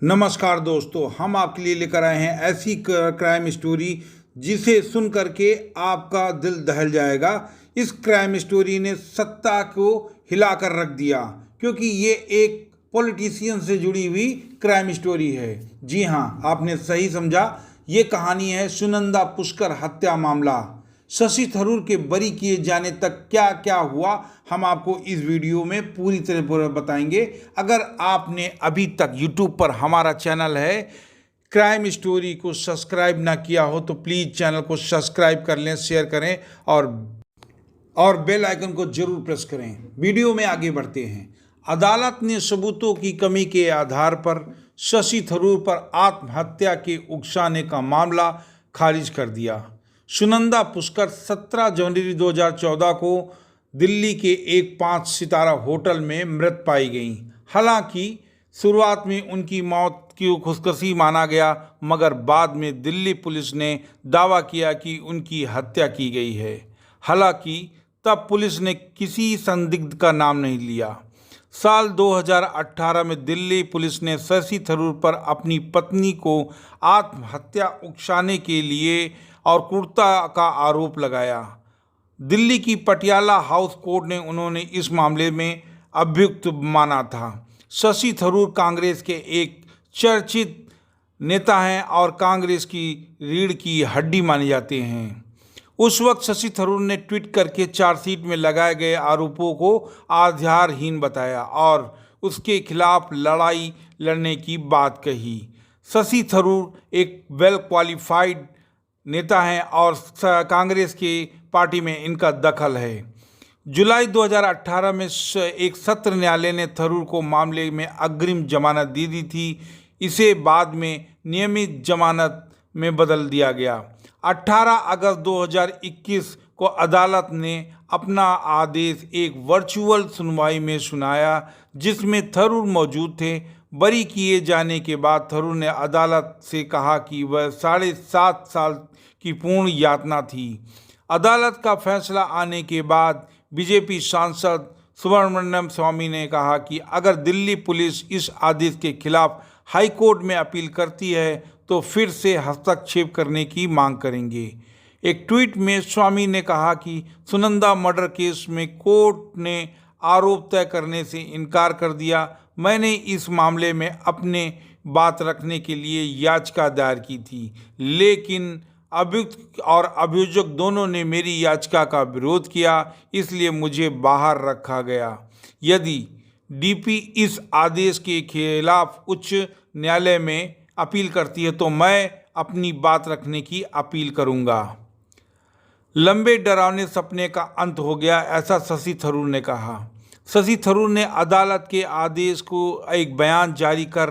नमस्कार दोस्तों, हम आपके लिए लेकर आए हैं ऐसी क्राइम स्टोरी जिसे सुन करके आपका दिल दहल जाएगा। इस क्राइम स्टोरी ने सत्ता को हिलाकर रख दिया, क्योंकि ये एक पॉलिटिशियन से जुड़ी हुई क्राइम स्टोरी है। जी हाँ, आपने सही समझा। ये कहानी है सुनंदा पुष्कर हत्या मामला। शशि थरूर के बरी किए जाने तक क्या क्या हुआ, हम आपको इस वीडियो में पूरी तरह बताएंगे। अगर आपने अभी तक YouTube पर हमारा चैनल है क्राइम स्टोरी को सब्सक्राइब ना किया हो तो प्लीज़ चैनल को सब्सक्राइब कर लें, शेयर करें और बेल आइकन को जरूर प्रेस करें। वीडियो में आगे बढ़ते हैं। अदालत ने सबूतों की कमी के आधार पर शशि थरूर पर आत्महत्या के उकसाने का मामला खारिज कर दिया। सुनंदा पुष्कर 17 जनवरी 2014 को दिल्ली के एक 5 सितारा होटल में मृत पाई गईं। हालांकि शुरुआत में उनकी मौत की खुदकुशी माना गया, मगर बाद में दिल्ली पुलिस ने दावा किया कि उनकी हत्या की गई है। हालांकि तब पुलिस ने किसी संदिग्ध का नाम नहीं लिया। साल 2018 में दिल्ली पुलिस ने शशि थरूर पर अपनी पत्नी को आत्महत्या उकसाने के लिए और क्रूरता का आरोप लगाया। दिल्ली की पटियाला हाउस कोर्ट ने उन्होंने इस मामले में अभियुक्त माना था। शशि थरूर कांग्रेस के एक चर्चित नेता हैं और कांग्रेस की रीढ़ की हड्डी माने जाते हैं। उस वक्त शशि थरूर ने ट्वीट करके चार्जशीट में लगाए गए आरोपों को आधारहीन बताया और उसके खिलाफ लड़ाई लड़ने की बात कही। शशि थरूर एक वेल क्वालिफाइड नेता हैं और कांग्रेस की पार्टी में इनका दखल है। जुलाई 2018 में एक सत्र न्यायालय ने थरूर को मामले में अग्रिम जमानत दे दी थी। इसे बाद में नियमित जमानत में बदल दिया गया। 18 अगस्त 2021 को अदालत ने अपना आदेश एक वर्चुअल सुनवाई में सुनाया, जिसमें थरूर मौजूद थे। बरी किए जाने के बाद थरूर ने अदालत से कहा कि वह 7.5 साल की पूर्ण यातना थी। अदालत का फैसला आने के बाद बीजेपी सांसद सुब्रमण्यम स्वामी ने कहा कि अगर दिल्ली पुलिस इस आदेश के खिलाफ हाईकोर्ट में अपील करती है तो फिर से हस्तक्षेप करने की मांग करेंगे। एक ट्वीट में स्वामी ने कहा कि सुनंदा मर्डर केस में कोर्ट ने आरोप तय करने से इनकार कर दिया। मैंने इस मामले में अपने बात रखने के लिए याचिका दायर की थी, लेकिन अभियुक्त और अभियोजक दोनों ने मेरी याचिका का विरोध किया, इसलिए मुझे बाहर रखा गया। यदि डीपी इस आदेश के खिलाफ उच्च न्यायालय में अपील करती है तो मैं अपनी बात रखने की अपील करूंगा। लंबे डरावने सपने का अंत हो गया, ऐसा शशि थरूर ने कहा। शशि थरूर ने अदालत के आदेश को एक बयान जारी कर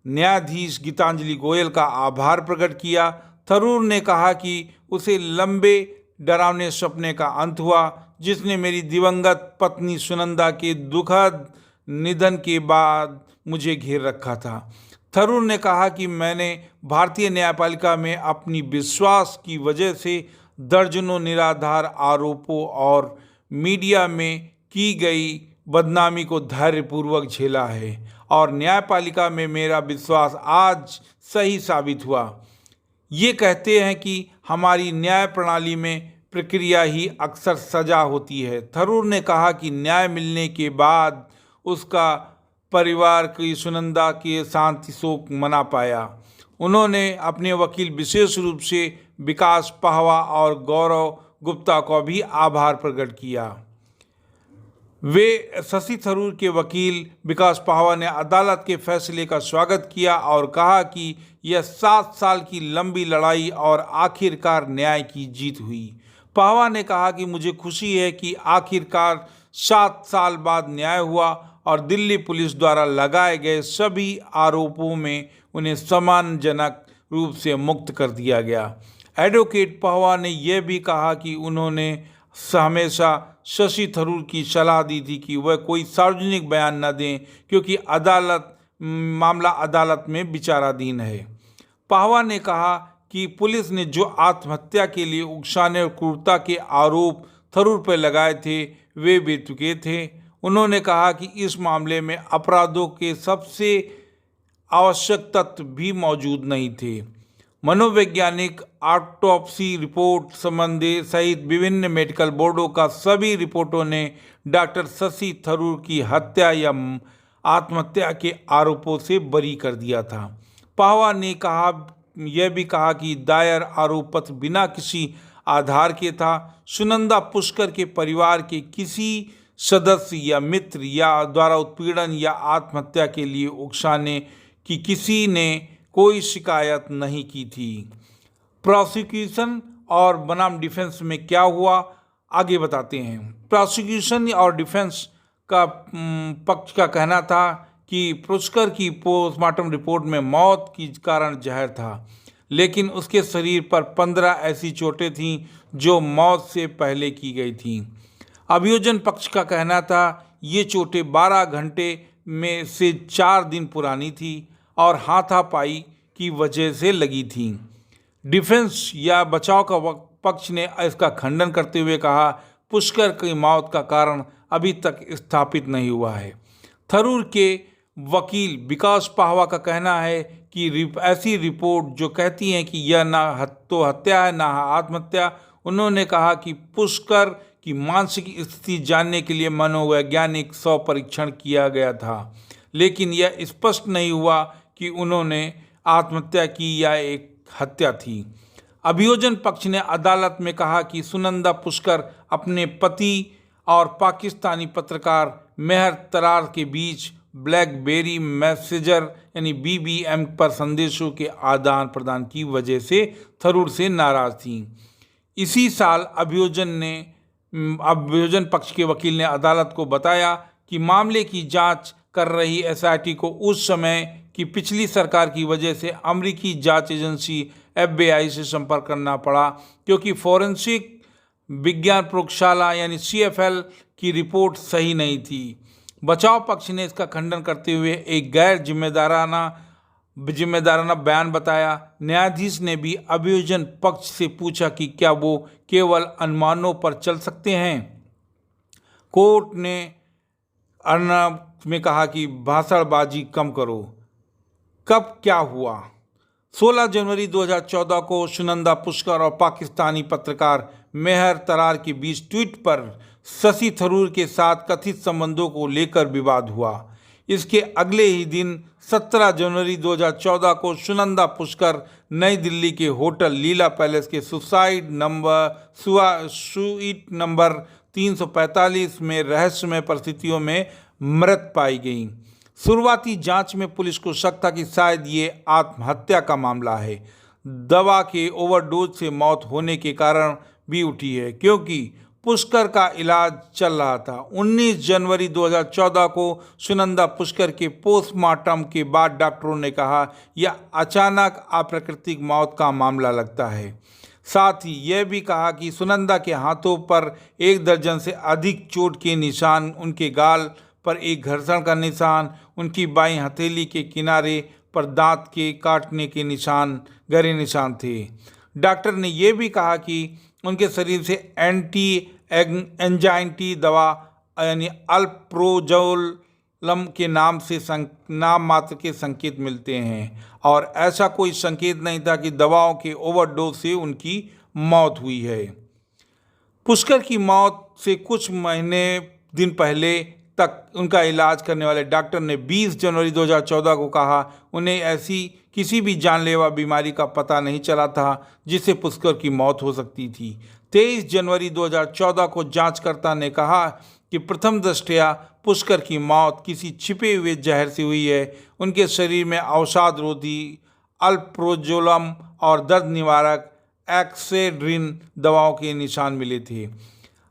न्यायाधीश गीतांजलि गोयल का आभार प्रकट किया। थरूर ने कहा कि उसे लंबे डरावने सपने का अंत हुआ, जिसने मेरी दिवंगत पत्नी सुनंदा के दुखद निधन के बाद मुझे घेर रखा था। थरूर ने कहा कि मैंने भारतीय न्यायपालिका में अपनी विश्वास की वजह से दर्जनों निराधार आरोपों और मीडिया में की गई बदनामी को धैर्यपूर्वक झेला है और न्यायपालिका में मेरा विश्वास आज सही साबित हुआ। ये कहते हैं कि हमारी न्याय प्रणाली में प्रक्रिया ही अक्सर सजा होती है। थरूर ने कहा कि न्याय मिलने के बाद उसका परिवार की सुनंदा के शांति शोक मना पाया। उन्होंने अपने वकील विशेष रूप से विकास पाहवा और गौरव गुप्ता को भी आभार प्रकट किया। वे शशि थरूर के वकील विकास पाहवा ने अदालत के फैसले का स्वागत किया और कहा कि यह 7 साल की लंबी लड़ाई और आखिरकार न्याय की जीत हुई। पाहवा ने कहा कि मुझे खुशी है कि आखिरकार 7 साल बाद न्याय हुआ और दिल्ली पुलिस द्वारा लगाए गए सभी आरोपों में उन्हें सम्मानजनक रूप से मुक्त कर दिया गया। एडवोकेट पाहवा ने यह भी कहा कि उन्होंने हमेशा शशि थरूर की सलाह दी थी कि वह कोई सार्वजनिक बयान न दें, क्योंकि मामला अदालत में विचाराधीन है। पाहवा ने कहा कि पुलिस ने जो आत्महत्या के लिए उकसाने और क्रूरता के आरोप थरूर पर लगाए थे वे बेतुके थे। उन्होंने कहा कि इस मामले में अपराधों के सबसे आवश्यक तत्व भी मौजूद नहीं थे। मनोवैज्ञानिक ऑटोप्सी रिपोर्ट संबंधी सहित विभिन्न मेडिकल बोर्डों का सभी रिपोर्टों ने डॉक्टर शशि थरूर की हत्या या आत्महत्या के आरोपों से बरी कर दिया था। पाहवा ने यह भी कहा कि दायर आरोप पत्र बिना किसी आधार के था। सुनंदा पुष्कर के परिवार के किसी सदस्य या मित्र या द्वारा उत्पीड़न या आत्महत्या के लिए उकसाने की किसी ने कोई शिकायत नहीं की थी। प्रोसिक्यूशन और बनाम डिफेंस में क्या हुआ, आगे बताते हैं। प्रोसिक्यूशन और डिफेंस का पक्ष का कहना था कि पुष्कर की पोस्टमार्टम रिपोर्ट में मौत की कारण जहर था, लेकिन उसके शरीर पर 15 ऐसी चोटें थीं जो मौत से पहले की गई थीं। अभियोजन पक्ष का कहना था ये चोटें 12 घंटे में से 4 दिन पुरानी थी और हाथापाई की वजह से लगी थीं। डिफेंस या बचाव का पक्ष ने इसका खंडन करते हुए कहा पुष्कर की मौत का कारण अभी तक स्थापित नहीं हुआ है। थरूर के वकील विकास पाहवा का कहना है कि ऐसी रिपोर्ट जो कहती हैं कि यह ना तो हत्या है ना आत्महत्या। उन्होंने कहा कि पुष्कर की मानसिक स्थिति जानने के लिए मनोवैज्ञानिक शव परीक्षण किया गया था, लेकिन यह स्पष्ट नहीं हुआ कि उन्होंने आत्महत्या की या एक हत्या थी। अभियोजन पक्ष ने अदालत में कहा कि सुनंदा पुष्कर अपने पति और पाकिस्तानी पत्रकार मेहर तरार के बीच ब्लैकबेरी मैसेजर यानी BBM पर संदेशों के आदान प्रदान की वजह से थरूर से नाराज थी। इसी साल अभियोजन पक्ष के वकील ने अदालत को बताया कि मामले की जांच कर रही SIT को उस समय की पिछली सरकार की वजह से अमेरिकी जांच एजेंसी FBI से संपर्क करना पड़ा, क्योंकि फोरेंसिक विज्ञान प्रयोगशाला यानी CFL की रिपोर्ट सही नहीं थी। बचाव पक्ष ने इसका खंडन करते हुए एक गैर जिम्मेदाराना बयान बताया। न्यायाधीश ने भी अभियोजन पक्ष से पूछा कि क्या वो केवल अनुमानों पर चल सकते हैं। कोर्ट ने अर्नब में कहा कि भाषणबाजी कम करो। कब क्या हुआ? 16 जनवरी 2014 को सुनंदा पुष्कर और पाकिस्तानी पत्रकार मेहर तरार के बीच ट्वीट पर शशि थरूर के साथ कथित संबंधों को लेकर विवाद हुआ। इसके अगले ही दिन 17 जनवरी 2014 को सुनंदा पुष्कर नई दिल्ली के होटल लीला पैलेस के सुसाइट सुईट नंबर 345 में रहस्यमय परिस्थितियों में मृत पाई गई। शुरुआती जांच में पुलिस को शक था कि शायद ये आत्महत्या का मामला है। दवा के ओवरडोज से मौत होने के कारण भी उठी है, क्योंकि पुष्कर का इलाज चल रहा था। 19 जनवरी 2014 को सुनंदा पुष्कर के पोस्टमार्टम के बाद डॉक्टरों ने कहा यह अचानक अप्राकृतिक मौत का मामला लगता है। साथ ही यह भी कहा कि सुनंदा के हाथों पर 1 दर्जन से अधिक चोट के निशान, उनके गाल पर एक घर्षण का निशान, उनकी बाईं हथेली के किनारे पर दांत के काटने के निशान, गहरे निशान थे। डॉक्टर ने यह भी कहा कि उनके शरीर से एंटी एंजाइटी दवा यानी अल्प्रोजोलम के नाम मात्र के संकेत मिलते हैं, और ऐसा कोई संकेत नहीं था कि दवाओं के ओवरडोज से उनकी मौत हुई है। पुष्कर की मौत से कुछ दिन पहले तक उनका इलाज करने वाले डॉक्टर ने 20 जनवरी 2014 को कहा उन्हें ऐसी किसी भी जानलेवा बीमारी का पता नहीं चला था जिससे पुष्कर की मौत हो सकती थी। 23 जनवरी 2014 को जांचकर्ता ने कहा कि प्रथम दृष्टया पुष्कर की मौत किसी छिपे हुए जहर से हुई है। उनके शरीर में अवसाद रोधी अल्प्रोजोलम और दर्द निवारक एक्सेड्रिन दवाओं के निशान मिले थे।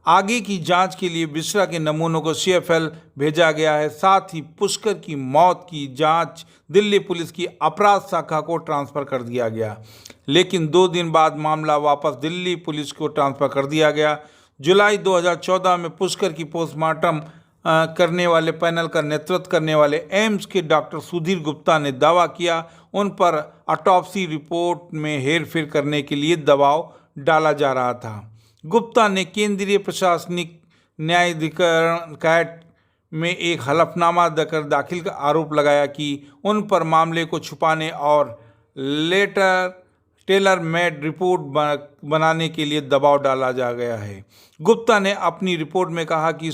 आगे की जांच के लिए बिस्रा के नमूनों को CFL भेजा गया है। साथ ही पुष्कर की मौत की जांच दिल्ली पुलिस की अपराध शाखा को ट्रांसफ़र कर दिया गया, लेकिन 2 दिन बाद मामला वापस दिल्ली पुलिस को ट्रांसफ़र कर दिया गया। जुलाई 2014 में पुष्कर की पोस्टमार्टम करने वाले पैनल का नेतृत्व करने वाले एम्स के डॉक्टर सुधीर गुप्ता ने दावा किया उन पर ऑटोप्सी रिपोर्ट में हेरफेर करने के लिए दबाव डाला जा रहा था। गुप्ता ने केंद्रीय प्रशासनिक न्यायाधिकरण कैट में एक हलफनामा देकर दाखिल का आरोप लगाया कि उन पर मामले को छुपाने और टेलर मेड रिपोर्ट बनाने के लिए दबाव डाला जा गया है। गुप्ता ने अपनी रिपोर्ट में कहा कि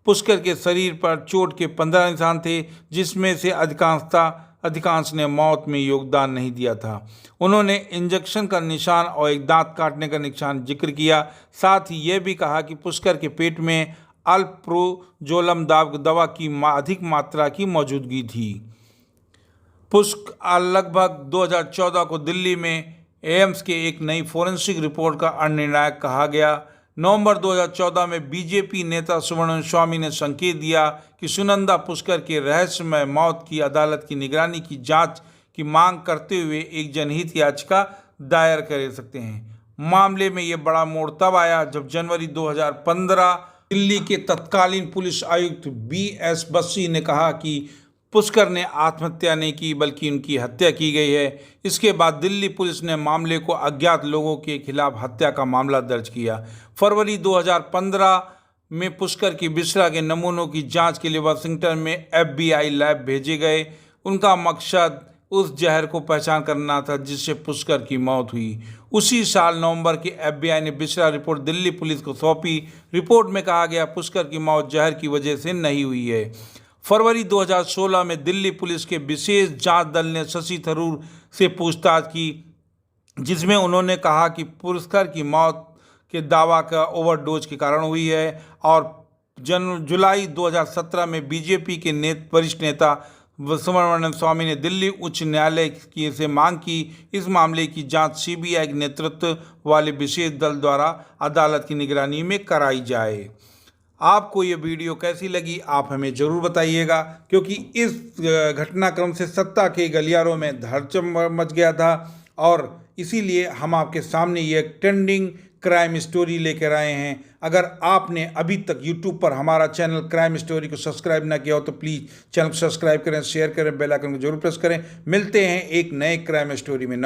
पुष्कर के शरीर पर चोट के 15 निशान थे, जिसमें से अधिकांश ने मौत में योगदान नहीं दिया था। उन्होंने इंजेक्शन का निशान और एक दांत काटने का निशान जिक्र किया। साथ ही यह भी कहा कि पुष्कर के पेट में अल्प्रोजोलम दवा की अधिक मात्रा की मौजूदगी थी। पुष्कर लगभग 2014 को दिल्ली में एम्स के एक नई फोरेंसिक रिपोर्ट का अनिर्णायक कहा गया। नवंबर 2014 में बीजेपी नेता सुब्रमण्यम स्वामी ने संकेत दिया कि सुनंदा पुष्कर के रहस्यमय मौत की अदालत की निगरानी की जांच की मांग करते हुए एक जनहित याचिका दायर कर सकते हैं। मामले में यह बड़ा मोड़ तब आया जब जनवरी 2015 दिल्ली के तत्कालीन पुलिस आयुक्त BS बस्सी ने कहा कि पुष्कर ने आत्महत्या नहीं की बल्कि उनकी हत्या की गई है। इसके बाद दिल्ली पुलिस ने मामले को अज्ञात लोगों के खिलाफ हत्या का मामला दर्ज किया। फरवरी 2015 में पुष्कर की बिस्रा के नमूनों की जांच के लिए वाशिंगटन में FBI लैब भेजे गए। उनका मकसद उस जहर को पहचान करना था जिससे पुष्कर की मौत हुई। उसी साल नवंबर के FBI ने बिस्रा रिपोर्ट दिल्ली पुलिस को सौंपी। रिपोर्ट में कहा गया पुष्कर की मौत जहर की वजह से नहीं हुई है। फरवरी 2016 में दिल्ली पुलिस के विशेष जांच दल ने शशि थरूर से पूछताछ की, जिसमें उन्होंने कहा कि पुष्कर की मौत के दावा का ओवरडोज के कारण हुई है। और जुलाई 2017 में बीजेपी के वरिष्ठ नेता सुब्रमण्यम स्वामी ने दिल्ली उच्च न्यायालय से मांग की इस मामले की जांच CBI के नेतृत्व वाले विशेष दल द्वारा अदालत की निगरानी में कराई जाए। आपको ये वीडियो कैसी लगी आप हमें ज़रूर बताइएगा, क्योंकि इस घटनाक्रम से सत्ता के गलियारों में धड़चम मच गया था और इसीलिए हम आपके सामने ये ट्रेंडिंग क्राइम स्टोरी लेकर आए हैं। अगर आपने अभी तक YouTube पर हमारा चैनल क्राइम स्टोरी को सब्सक्राइब ना किया हो तो प्लीज़ चैनल को सब्सक्राइब करें, शेयर करें, बेल आइकन को जरूर प्रेस करें। मिलते हैं एक नए क्राइम स्टोरी में। नमस्कार।